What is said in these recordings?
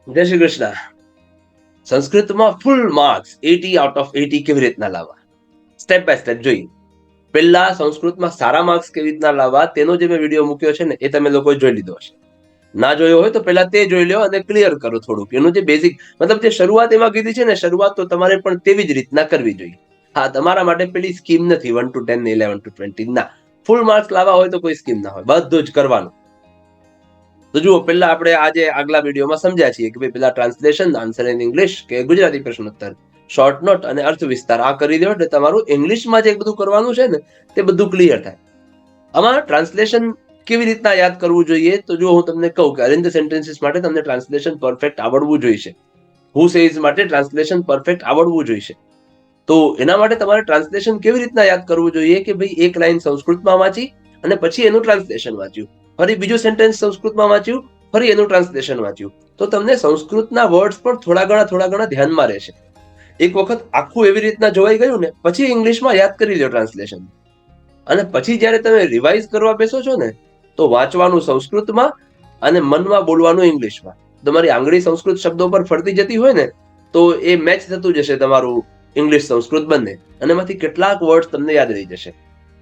જય શ્રી કૃષ્ણ. સંસ્કૃતમાં full marks 80 out of 80 કેવી રીતના લાવવા, સ્ટેપ બાય સ્ટેપ જોઈએ. પહેલા સંસ્કૃતમાં સારા માર્ક્સ કેવી રીતના લાવવા તેનો જે મેં વિડીયો મૂક્યો છે ને એ તમે લોકોએ જોઈ લીધો હશે. ના જોયો હોય તો પહેલા તે જોઈ લો અને ક્લિયર કરો થોડુંક. એનું જે બેઝિક મતલબ જે શરૂઆત એમાં કીધી છે ને, શરૂઆત તો તમારે પણ તેવી જ રીતના કરવી જોઈએ. હા, તમારા માટે પેલી સ્કીમ નથી 1 to 10 ને 11 to 20 ના. ફૂલ માર્ક્સ લાવવા હોય તો કોઈ સ્કીમ ના હોય, બધું જ કરવાનું. તો જુઓ, પહેલા આપણે આજે આગલા વિડીયોમાં સમજ્યા છીએ કે ભાઈ પેલા ટ્રાન્સલેશન, આન્સર ઇન ઇંગ્લિશ કે ગુજરાતી પ્રશ્નોત્તર, શોર્ટ નોટ અને અર્થ વિસ્તાર આ કરી દો એટલે તમારું ઇંગ્લિશમાં જે બધું કરવાનું છે ને તે બધું ક્લિયર થાય. આમાં ટ્રાન્સલેશન કેવી રીતના યાદ કરવું જોઈએ તો જો હું તમને કહું કે અરેન્જ સેન્ટેન્સીસ માટે તમને ટ્રાન્સલેશન પરફેક્ટ આવડવું જોઈશે. હુ સેઝ માટે ટ્રાન્સલેશન પરફેક્ટ આવડવું જોઈશે. તો એના માટે તમારે ટ્રાન્સલેશન કેવી રીતના યાદ કરવું જોઈએ કે ભાઈ એક લાઈન સંસ્કૃતમાં વાંચી અને પછી એનું ટ્રાન્સલેશન વાંચ્યું, ફરી બીજું સેન્ટેન્સ સંસ્કૃતમાં વાંચ્યું, ફરી એનું ટ્રાન્સલેશન વાંચ્યું, તો તમને સંસ્કૃતના વર્ડ્સ પણ થોડા ઘણા ધ્યાનમાં રહેશે. એક વખત આખું એવી રીતના જોવાઈ ગયું ને પછી ઇંગ્લિશમાં યાદ કરી લો ટ્રાન્સલેશન. અને પછી જ્યારે તમે રિવાઇઝ કરવા બેસો છો ને તો વાંચવાનું સંસ્કૃતમાં અને મનમાં બોલવાનું ઇંગ્લિશમાં. તમારી આંગળી સંસ્કૃત શબ્દો પર ફરતી જતી હોય ને તો એ મેચ થતું જશે તમારું ઇંગ્લિશ સંસ્કૃત બંને, અને એમાંથી કેટલાક વર્ડ તમને યાદ રહી જશે.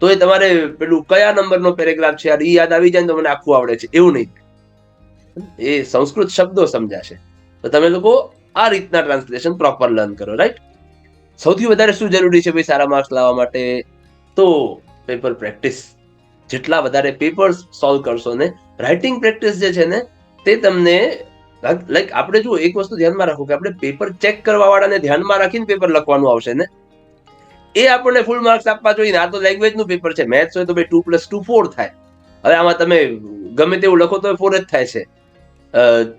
તો એ તમારે પેલું કયા નંબરનો પેરેગ્રાફ છે યાર એ યાદ આવી જાય ને તો મને આખું આવડે છે એવું નહીં, એ સંસ્કૃત શબ્દો સમજાશે. તો તમે લોકો આ રીતના ટ્રાન્સલેશન પ્રોપર લર્ન કરો, રાઈટ. સૌથી વધારે શું જરૂરી છે ભાઈ સારા માર્ક્સ લાવવા માટે? તો પેપર પ્રેક્ટિસ. જેટલા વધારે પેપર્સ સોલ્વ કરશો ને, રાઇટિંગ પ્રેક્ટિસ જે છે ને તે તમને લાઈક આપણે જો એક વસ્તુ ધ્યાનમાં રાખો કે આપણે પેપર ચેક કરવા વાળાને ધ્યાનમાં રાખીને પેપર લખવાનું આવશે ને, એ આપણને ફૂલ માર્ક્સ આપવા જોઈએ. આ તો લેંગ્વેજનું પેપર છે, મેથ્સ હોય તો ભાઈ 2 + 2 4 થાય. હવે આમાં તમે ગમે તેવું લખો તો 4 જ થાય છે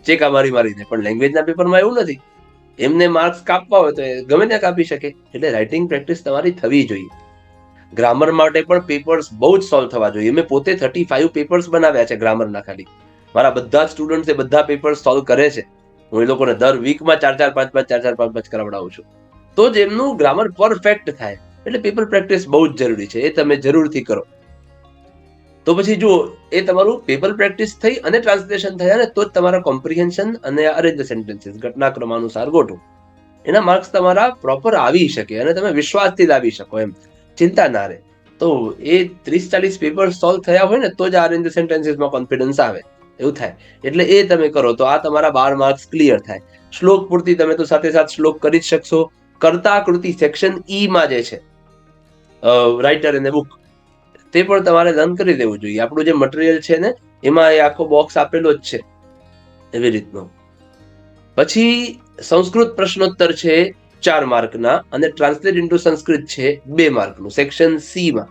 ચેકા મારીને, પણ લેંગ્વેજના પેપરમાં એવું નથી. એમને માર્ક્સ કાપવા હોય તો ગમે ત્યાં કાપી શકે. એટલે રાઇટિંગ પ્રેક્ટિસ તમારી થવી જોઈએ. ગ્રામર માટે પણ પેપર્સ બહુ જ સોલ્વ થવા જોઈએ. મેં પોતે 35 પેપર્સ બનાવ્યા છે ગ્રામરના. ખાલી મારા બધા જ સ્ટુડન્ટ બધા પેપર્સ સોલ્વ કરે છે. હું એ લોકોને દર વીકમાં 4-4 5-5 કરાવડાવું છું, તો જ એમનું ગ્રામર પરફેક્ટ થાય. એટલે પેપર પ્રેક્ટિસ બહુ જ જરૂરી છે, એ તમે જરૂરથી કરો. તો પછી જુઓ, એ તમારું પેપર પ્રેક્ટિસ થઈ અને ટ્રાન્સલેશન થયા ને તો જ તમારા કોમ્પ્રિહેન્શન અને અરેન્જ સેન્ટેન્સીસ ઘટનાક્રમ અનુસાર ગોઠવો. એના માર્ક્સ તમારા પ્રોપર આવી શકે અને તમે વિશ્વાસથી લાવી શકો, એમ ચિંતા ના રહે. તો એ 30-40 પેપર સોલ્વ થયા હોય ને તો જ આ અરેન્જ સેન્ટેન્સીસમાં કોન્ફિડન્સ આવે, એવું થાય. એટલે એ તમે કરો તો આ તમારા 12 માર્ક્સ ક્લિયર થાય. શ્લોક પૂરતી તમે તો સાથે શ્લોક કરી જ શકશો. કર્તા કૃતિ સેક્શન ઈ માં જે છે રાઇટર અને બુક, તે પણ તમારે લર્ન કરી દેવું જોઈએ. આપણું જે મટીરિયલ છે ને એમાં એ આખો બોક્સ આપેલો જ છે એવી રીતનો. પછી સંસ્કૃત પ્રશ્નોત્તર છે 4 માર્કના અને ટ્રાન્સલેટ ઇન્ટુ સંસ્કૃત છે 2 માર્કનું સેક્શન સી માં.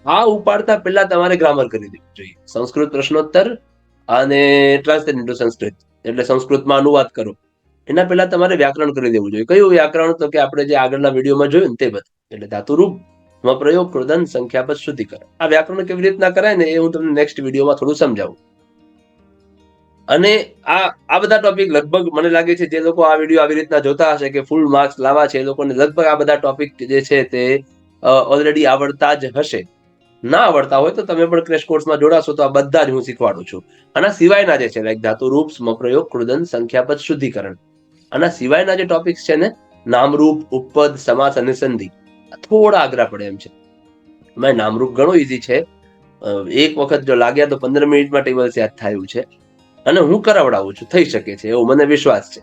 આ ઉપાડતા પહેલા તમારે ગ્રામર કરી દેવું જોઈએ. સંસ્કૃત પ્રશ્નોત્તર અને ટ્રાન્સલેટ ઇન્ટુ સંસ્કૃત એટલે સંસ્કૃતમાં અનુવાદ કરો. એના પહેલા તમારે વ્યાકરણ કરી દેવું જોઈએ. કયું વ્યાકરણ? તો કે આપણે જે આગળના વિડીયોમાં જોયું ને તે બધું, એટલે ધાતુરૂપ, પ્રયોગ, કૃદન, સંખ્યાપદ, શુદ્ધિકરણ. આ વ્યાકરણ કેવી રીતના કરાય ને એ હું તમને નેક્સ્ટ વિડીયોમાં થોડું સમજાવું. અને આ બધા ટોપિક લગભગ મને લાગે છે જે લોકો આ વિડીયો આવી રીતના જોતા હશે કે ફૂલ માર્ક્સ લાવવા છે, એ લોકોને લગભગ આ બધા ટોપિક જે છે તે ઓલરેડી આવડતા જ હશે. ના આવડતા હોય તો તમે પણ ક્રેશ કોર્સમાં જોડાશો તો આ બધા જ હું શીખવાડું છું. આના સિવાયના જે છે લાઈક ધાતુરૂપ, સ્વપ્રયોગ, કૃદન, સંખ્યાપદ, શુદ્ધિકરણ, આના સિવાયના જે ટોપિક્સ છે ને, નામરૂપ, ઉપપદ, સમાસ અને સંધિ, થોડા આગ્રા પડે એમ છે. નામરૂપ ઘણું ઈઝી છે. એક વખત જો લાગ્યા તો 15 મિનિટમાં ટેબલ્સ યાદ થયું છે અને હું કરાવડાવું છું, થઈ શકે છે એવો મને વિશ્વાસ છે.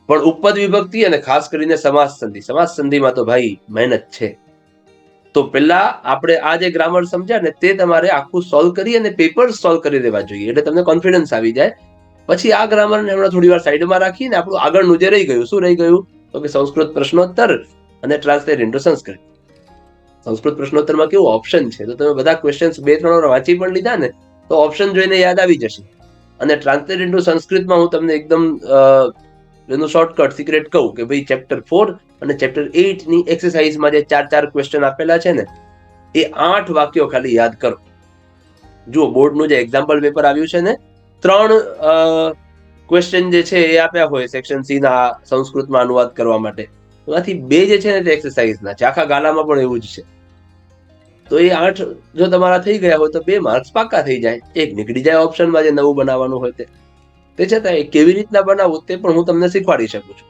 પણ ઉપપદ વિભક્તિ અને ખાસ કરીને સમાસ સંધિમાં તો ભાઈ મહેનત છે. તો પહેલા આપણે આ જે ગ્રામર સમજ્યા ને તે તમારે આખું સોલ્વ કરી અને પેપર સોલ્વ કરી દેવા જોઈએ, એટલે તમને કોન્ફિડન્સ આવી જાય. પછી આ ગ્રામરને હમણાં થોડી વાર સાઈડમાં રાખીને આપણું આગળનું જે રહી ગયું, શું રહી ગયું? તો કે સંસ્કૃત પ્રશ્નોત્તર અને ટ્રાન્સલેટ ઇન્ટુ સંસ્કૃત. સંસ્કૃત પ્રશ્નોત્તરમાં કેવું ઓપ્શન છે, તો તમે બધા ક્વેશ્ચન્સ 2-3 વાર વાંચી પણ લીધા ને તો ઓપ્શન જોઈને યાદ આવી જશે. અને ટ્રાન્સલેટ ઇન્ટુ સંસ્કૃતમાં હું તમને એકદમ એનું શોર્ટકટ સિક્રેટ કહું કે ભાઈ ચેપ્ટર 4 અને ચેપ્ટર 8 ની એક્સરસાઇઝમાં જે 4 ક્વેશ્ચન આપેલા છે ને એ 8 વાક્યો ખાલી યાદ કરો. જુઓ, બોર્ડનું જે એક્ઝામ્પલ પેપર આવ્યું છે ને, 3 ક્વેશ્ચન જે છે એ આપ્યા હોય સેક્શન સી ના સંસ્કૃતમાં અનુવાદ કરવા માટે, એમાંથી 2 જે છે ને તે એક્સરસાઇઝના છે. આખા ગાલામાં પણ એવું જ છે. તો એ 8 જો તમારા થઈ ગયા હોય તો 2 માર્ક્સ પાક્કા થઈ જાય. એક નીકળી જાય ઓપ્શનમાં જે નવું બનાવવાનું હોય તે. તે છતાં એ કેવી રીતના બનાવવું તે પણ હું તમને શીખવાડી શકું છું.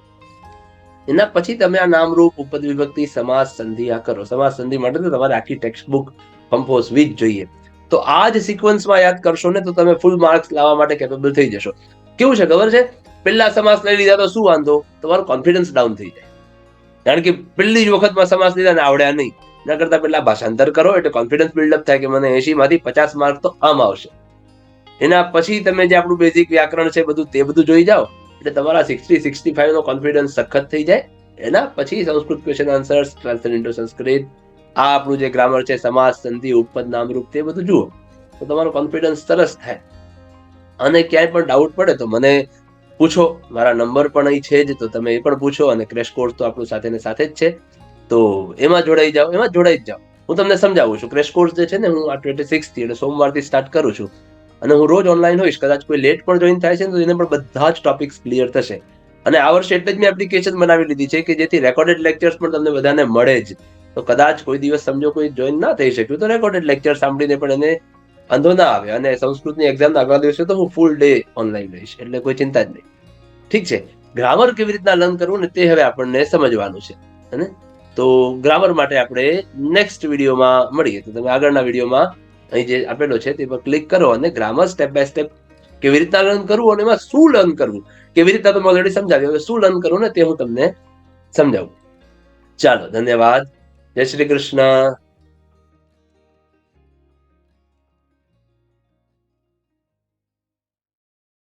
એના પછી તમે આ નામરૂપ, ઉપદ વિભક્તિ, સમાસ, સંધિ આ કરો. સમાસ સંધિ માટે તો તમારે આખી ટેક્સ્ટ બુક કમ્પોઝ જ જોઈએ. તો આ જ સિક્વન્સમાં યાદ કરશો ને તો તમે ફૂલ માર્ક્સ લાવવા માટે કેપેબલ થઈ જશો. કેવું છે ખબર છે, પહેલા સમાસ લઈ લીધા તો શું વાંધો, તમારો કોન્ફિડન્સ ડાઉન થઈ જાય. કારણ કે પહેલી જ વખતમાં સમાસ લીધા ને આવડ્યા નહીં. એના કરતા પહેલા ભાષાંતર કરો એટલે કોન્ફિડન્સ બિલ્ડઅપ થાય કે મને 80 માંથી 50 માર્ક તો આમ આવશે. એના પછી તમે જે આપણું બેઝિક વ્યાકરણ છે બધું તે બધું જોઈ જાઓ એટલે તમારા 60-65 નો કોન્ફિડન્સ સખત થઈ જાય. એના પછી Sanskrit question answers, translate into Sanskrit, આ આપણું જે ગ્રામર છે, સમાસ, સંધિ, ઉપપદ, નામરૂપ તે બધું જુઓ તો તમારો કોન્ફિડન્સ સરસ થાય. અને ક્યાંય પણ ડાઉટ પડે તો મને પૂછો, મારા નંબર પણ અહીં છે જ, તો તમે એ પણ પૂછો. અને ક્રેશ કોર્સ તો આપણું સાથે ને સાથે જ છે, તો એમાં જોડાઈ જ જાઓ. હું તમને સમજાવું છું. ક્રેશ કોર્સ જે છે ને, હું આ 26 થી એટલે સોમવારથી સ્ટાર્ટ કરું છું અને હું રોજ ઓનલાઈન હોઈશ. કદાચ કોઈ લેટ પણ જોઈન થાય છે તો એને પણ બધા જ ટોપિક્સ ક્લિયર થશે. અને આ વર્ષે એટલે જ મેં એપ્લિકેશન બનાવી લીધી છે કે જેથી રેકોર્ડેડ લેક્ચર્સ પણ તમને બધાને મળે જ. તો કદાચ કોઈ દિવસ સમજો કોઈ જોઈન ના થઈ શક્યું તો રેકોર્ડેડ લેક્ચર સાંભળીને પણ એને વાંધો ના આવે. અને સંસ્કૃતની એક્ઝામના આગલા દિવસે તો હું ફૂલ ડે ઓનલાઈન રહીશ, એટલે કોઈ ચિંતા જ નહીં. ઠીક છે. ગ્રામર કેવી રીતના લર્ન કરવું ને તે હવે આપણને સમજવાનું છે. અને તો ગ્રામર માટે આપણે નેક્સ્ટ વિડીયોમાં મળીએ. તો તમે આગળના વિડીયોમાં અહીં જે આપેલો છે તે પર ક્લિક કરો અને ગ્રામર સ્ટેપ બાય સ્ટેપ કેવી રીતના લર્ન કરવું અને એમાં શું લર્ન કરવું, કેવી રીતના તમે ઓલરેડી સમજાવ્યું, હવે શું લર્ન કરવું ને તે હું તમને સમજાવું. ચાલો, ધન્યવાદ. જય શ્રી કૃષ્ણ.